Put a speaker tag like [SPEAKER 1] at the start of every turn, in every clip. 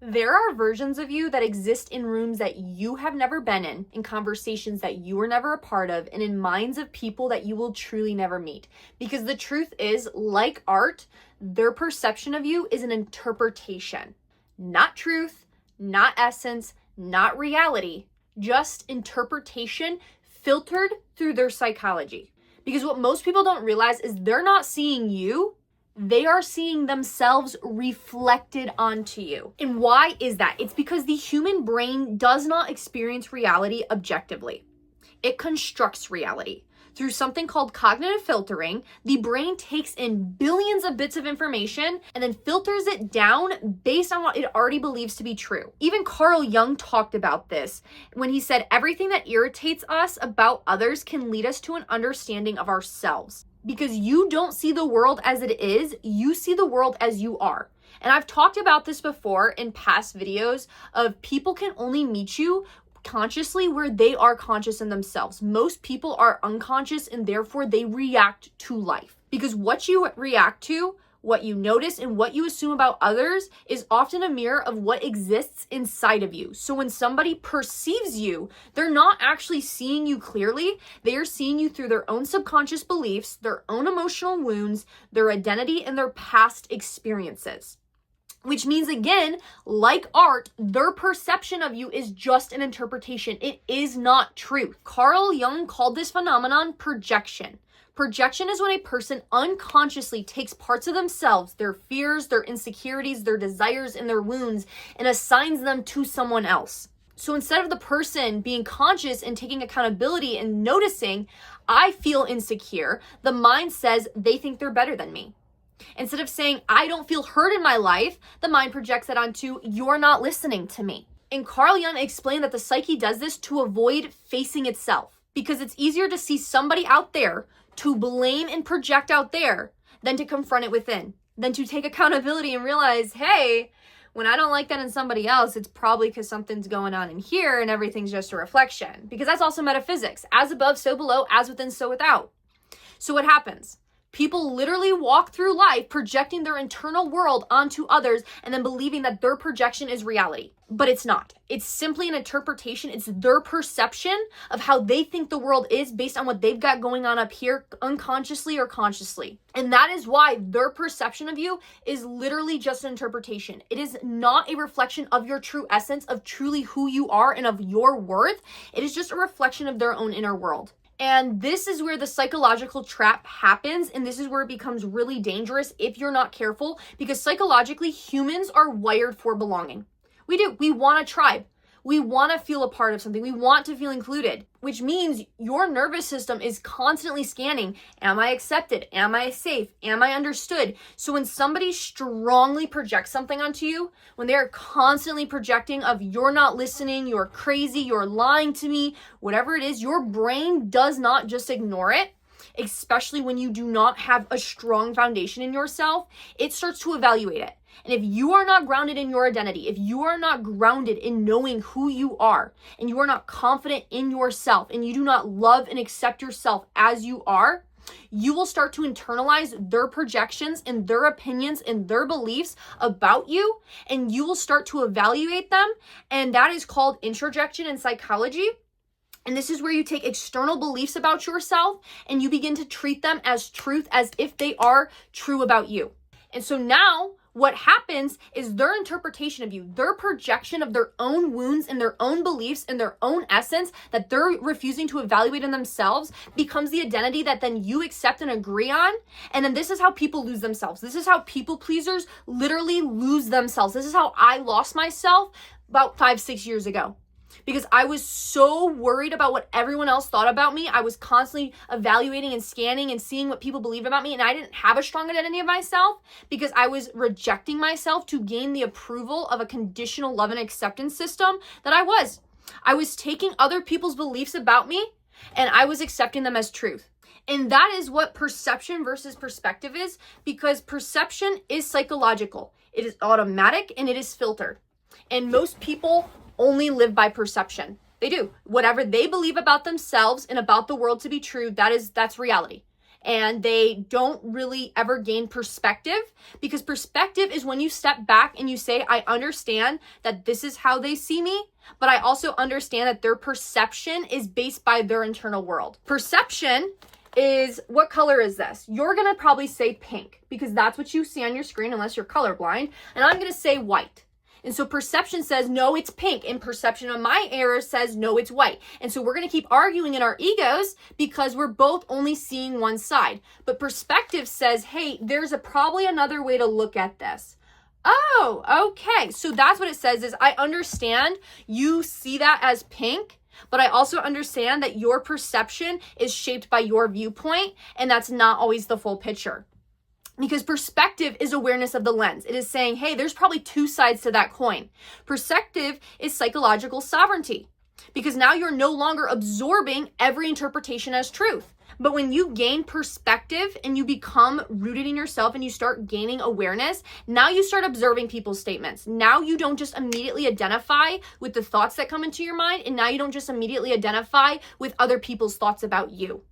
[SPEAKER 1] There are versions of you that exist in rooms that you have never been in conversations that you were never a part of, and in minds of people that you will truly never meet. Because the truth is, like art, their perception of you is an interpretation. Not truth, not essence, not reality, just interpretation filtered through their psychology. Because what most people don't realize is they're not seeing you, they are seeing themselves reflected onto you. And why is that? It's because the human brain does not experience reality objectively. It constructs reality. Through something called cognitive filtering, the brain takes in billions of bits of information and then filters it down based on what it already believes to be true. Even Carl Jung talked about this when he said everything that irritates us about others can lead us to an understanding of ourselves. Because you don't see the world as it is, you see the world as you are. And I've talked about this before in past videos of people can only meet you consciously where they are conscious in themselves. Most people are unconscious and therefore they react to life. Because what you react to, what you notice, and what you assume about others is often a mirror of what exists inside of you. So when somebody perceives you, they're not actually seeing you clearly. They are seeing you through their own subconscious beliefs, their own emotional wounds, their identity, and their past experiences. Which means, again, like art, their perception of you is just an interpretation. It is not truth. Carl Jung called this phenomenon projection. Projection is when a person unconsciously takes parts of themselves, their fears, their insecurities, their desires, and their wounds, and assigns them to someone else. So instead of the person being conscious and taking accountability and noticing, I feel insecure, the mind says they think they're better than me. Instead of saying, I don't feel hurt in my life, the mind projects it onto, you're not listening to me. And Carl Jung explained that the psyche does this to avoid facing itself, because it's easier to see somebody out there to blame and project out there than to confront it within, than to take accountability and realize, hey, when I don't like that in somebody else, it's probably because something's going on in here and everything's just a reflection. Because that's also metaphysics. As above, so below, as within, so without. So what happens? People literally walk through life projecting their internal world onto others and then believing that their projection is reality. But it's not. It's simply an interpretation. It's their perception of how they think the world is based on what they've got going on up here unconsciously or consciously. And that is why their perception of you is literally just an interpretation. It is not a reflection of your true essence, of truly who you are and of your worth. It is just a reflection of their own inner world. And this is where the psychological trap happens, and this is where it becomes really dangerous if you're not careful, because psychologically, humans are wired for belonging. We do. We want a tribe. We want to feel a part of something. We want to feel included, which means your nervous system is constantly scanning. Am I accepted? Am I safe? Am I understood? So when somebody strongly projects something onto you, when they're constantly projecting of you're not listening, you're crazy, you're lying to me, whatever it is, your brain does not just ignore it. Especially when you do not have a strong foundation in yourself, it starts to evaluate it. And if you are not grounded in your identity, if you are not grounded in knowing who you are, and you are not confident in yourself, and you do not love and accept yourself as you are, you will start to internalize their projections and their opinions and their beliefs about you, and you will start to evaluate them. And that is called introjection in psychology. And this is where you take external beliefs about yourself and you begin to treat them as truth, as if they are true about you. And so now what happens is their interpretation of you, their projection of their own wounds and their own beliefs and their own essence that they're refusing to evaluate in themselves becomes the identity that then you accept and agree on. And then this is how people lose themselves. This is how people pleasers literally lose themselves. This is how I lost myself about 5-6 years ago. Because I was so worried about what everyone else thought about me. I was constantly evaluating and scanning and seeing what people believed about me. And I didn't have a strong identity of myself because I was rejecting myself to gain the approval of a conditional love and acceptance system that I was. I was taking other people's beliefs about me and I was accepting them as truth. And that is what perception versus perspective is, because perception is psychological. It is automatic and it is filtered. And most people only live by perception. They do. Whatever they believe about themselves and about the world to be true, that's reality. and they don't really ever gain perspective, because perspective is when you step back and you say, I understand that this is how they see me, but I also understand that their perception is based by their internal world. Perception is, what color is this? You're gonna probably say pink because that's what you see on your screen unless you're colorblind, and I'm gonna say white. And so perception says, no, it's pink. And perception on my error says, no, it's white. And so we're going to keep arguing in our egos because we're both only seeing one side. But perspective says, hey, there's probably another way to look at this. Oh, okay. So that's what it says is, I understand you see that as pink, but I also understand that your perception is shaped by your viewpoint, and that's not always the full picture. Because perspective is awareness of the lens. It is saying, hey, there's probably two sides to that coin. Perspective is psychological sovereignty, because now you're no longer absorbing every interpretation as truth. But when you gain perspective and you become rooted in yourself and you start gaining awareness, now you start observing people's statements. Now you don't just immediately identify with the thoughts that come into your mind, and now you don't just immediately identify with other people's thoughts about you.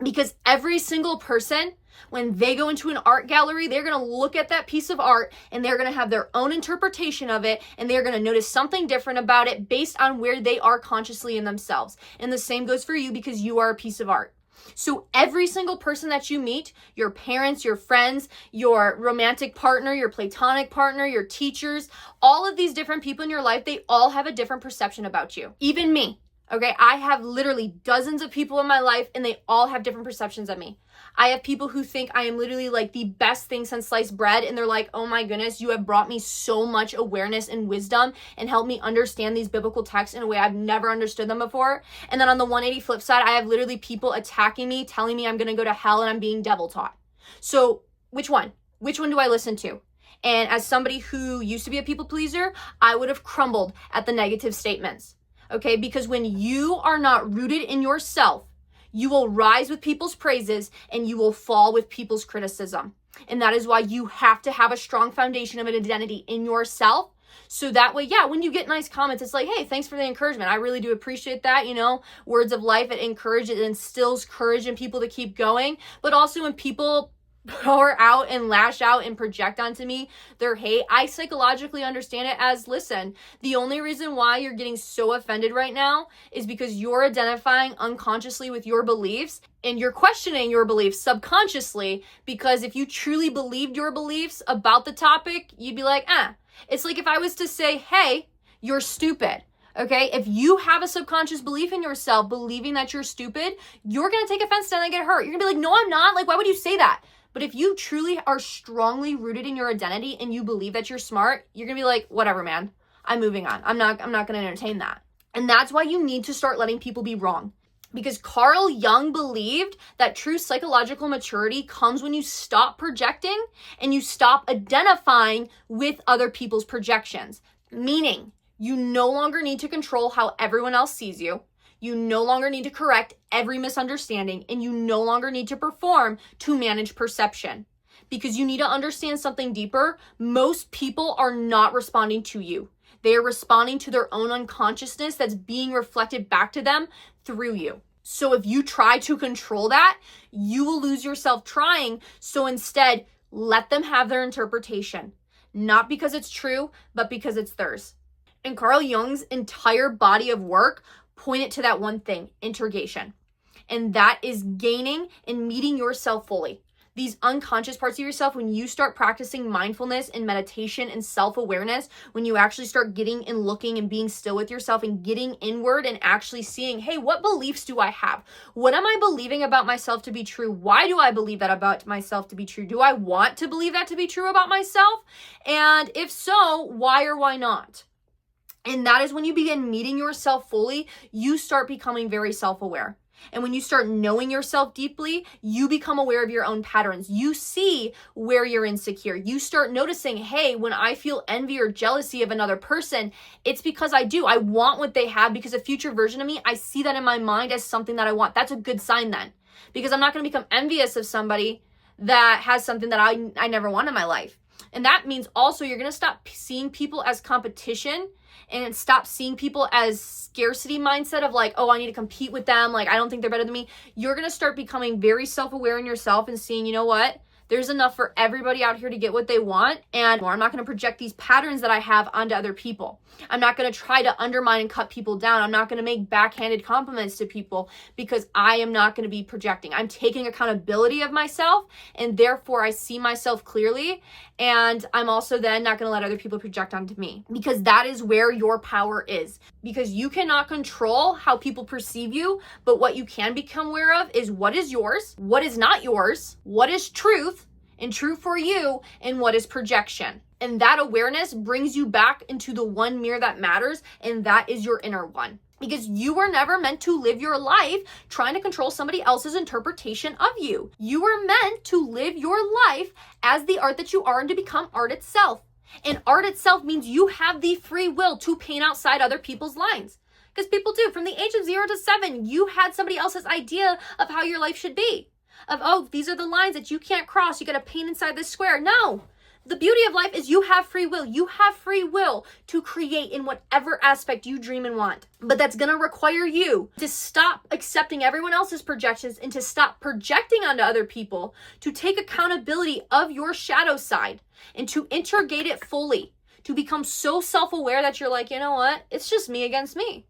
[SPEAKER 1] Because every single person, when they go into an art gallery, they're going to look at that piece of art and they're going to have their own interpretation of it, and they're going to notice something different about it based on where they are consciously in themselves. And the same goes for you, because you are a piece of art. So every single person that you meet, your parents, your friends, your romantic partner, your platonic partner, your teachers, all of these different people in your life, they all have a different perception about you. Even me. Okay, I have literally dozens of people in my life, and they all have different perceptions of me. I have people who think I am literally like the best thing since sliced bread, and they're like, oh my goodness, you have brought me so much awareness and wisdom and helped me understand these biblical texts in a way I've never understood them before. And then on the 180 flip side, I have literally people attacking me, telling me I'm going to go to hell and I'm being devil taught. So which one? Which one do I listen to? And as somebody who used to be a people pleaser, I would have crumbled at the negative statements. Okay, because when you are not rooted in yourself, you will rise with people's praises and you will fall with people's criticism. And that is why you have to have a strong foundation of an identity in yourself. So that way, yeah, when you get nice comments, it's like, hey, thanks for the encouragement. I really do appreciate that. You know, words of life, it instills courage in people to keep going. But also when people pour out and lash out and project onto me their hate, I psychologically understand it as, listen, the only reason why you're getting so offended right now is because you're identifying unconsciously with your beliefs, and you're questioning your beliefs subconsciously, because if you truly believed your beliefs about the topic, you'd be like, It's like if I was to say, hey, you're stupid. Okay, if you have a subconscious belief in yourself, believing that you're stupid, you're going to take offense to that and get hurt. You're going to be like, no, I'm not. Like, why would you say that? But if you truly are strongly rooted in your identity and you believe that you're smart, you're going to be like, whatever, man, I'm moving on. I'm not going to entertain that. And that's why you need to start letting people be wrong. Because Carl Jung believed that true psychological maturity comes when you stop projecting and you stop identifying with other people's projections. Meaning, you no longer need to control how everyone else sees you. You no longer need to correct every misunderstanding, and you no longer need to perform to manage perception. Because you need to understand something deeper. Most people are not responding to you. They are responding to their own unconsciousness that's being reflected back to them through you. So if you try to control that, you will lose yourself trying. So instead, let them have their interpretation. Not because it's true, but because it's theirs. And Carl Jung's entire body of work pointed to that one thing, introjation. And that is gaining and meeting yourself fully. These unconscious parts of yourself, when you start practicing mindfulness and meditation and self-awareness, when you actually start getting and looking and being still with yourself and getting inward and actually seeing, hey, what beliefs do I have? What am I believing about myself to be true? Why do I believe that about myself to be true? Do I want to believe that to be true about myself? And if so, why or why not? And that is when you begin meeting yourself fully, you start becoming very self-aware. And when you start knowing yourself deeply, you become aware of your own patterns. You see where you're insecure. You start noticing, hey, when I feel envy or jealousy of another person, it's because I do. I want what they have, because a future version of me, I see that in my mind as something that I want. That's a good sign then, because I'm not going to become envious of somebody that has something that I never want in my life. And that means also you're going to stop seeing people as competition and stop seeing people as scarcity mindset of like, oh, I need to compete with them. Like, I don't think they're better than me. You're going to start becoming very self-aware in yourself and seeing, you know what? There's enough for everybody out here to get what they want. And I'm not going to project these patterns that I have onto other people. I'm not going to try to undermine and cut people down. I'm not going to make backhanded compliments to people because I am not going to be projecting. I'm taking accountability of myself, and therefore I see myself clearly. And I'm also then not going to let other people project onto me, because that is where your power is. Because you cannot control how people perceive you, but what you can become aware of is what is yours, what is not yours, what is truth and true for you, and what is projection. And that awareness brings you back into the one mirror that matters, and that is your inner one. Because you were never meant to live your life trying to control somebody else's interpretation of you. You were meant to live your life as the art that you are and to become art itself. And art itself means you have the free will to paint outside other people's lines. Because people do. From the age of 0 to 7, you had somebody else's idea of how your life should be. Of, oh, these are the lines that you can't cross. You got to paint inside this square. No. The beauty of life is you have free will. You have free will to create in whatever aspect you dream and want. But that's going to require you to stop accepting everyone else's projections and to stop projecting onto other people, to take accountability of your shadow side and to integrate it fully, to become so self-aware that you're like, you know what? It's just me against me.